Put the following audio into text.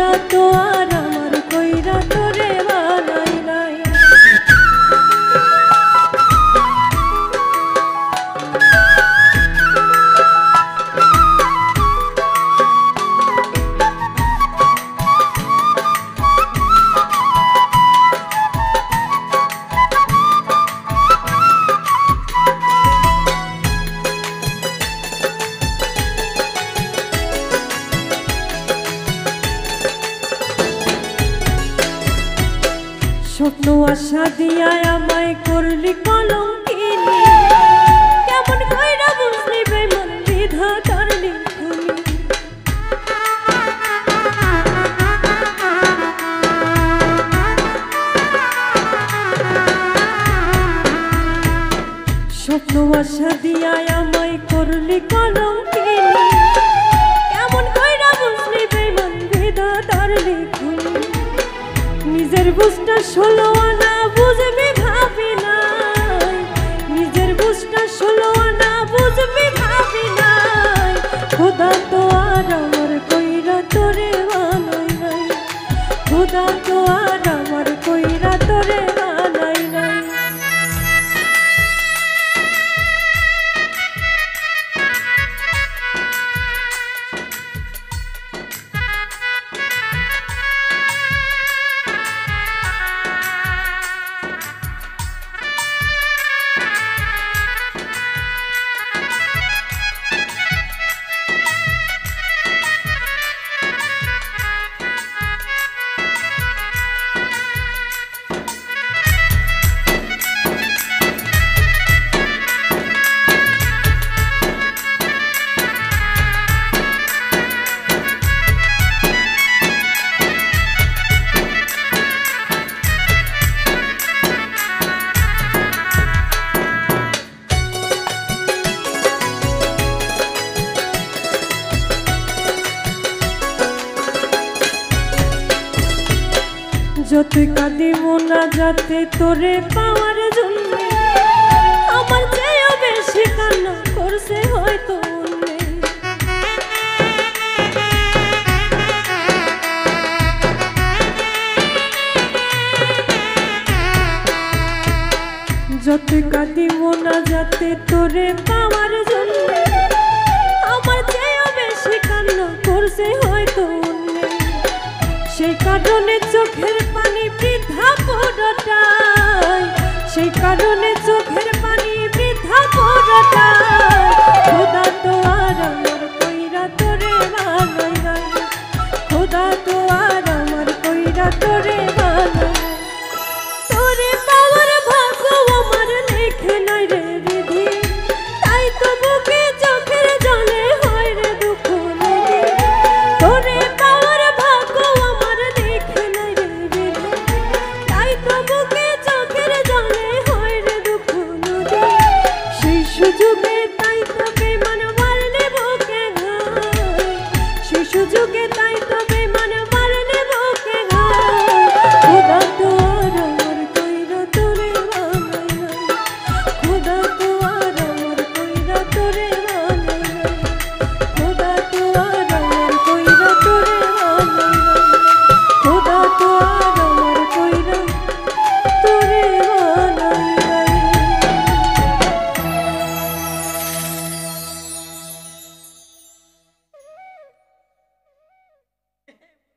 খোদা তো আর আমার কইরা তোরে বানাই নাই। স্বপ্ন আশা দিয়া আমায় করলি কলঙ্কিনী, কেমন কইরা বুঝলি বেঈমান বিধাতার লিখনি। স্বপ্ন আশা দিয়া আমায় করলি কলঙ্কিনী, কেমন কইরা বুঝলি বেঈমান বিধাতার লিখনি। নিজের বুঝটা 16 আনা বুঝবি ভাবি নাই, নিজের বুঝটা 16 আনা বুঝবি ভাবি নাই। খোদা তো আর আমার কইরা তোরে বানাই নাই, খোদা তো আর আমার কইরা তোরে বানাই নাই। যতই কাঁদি মোনা যাতে তোরে পাওয়ার জন্য, আমার চেয়েও বেশি কান্না করছে হয়তো মনে। যতই কাঁদি মোনা যাতে তোরে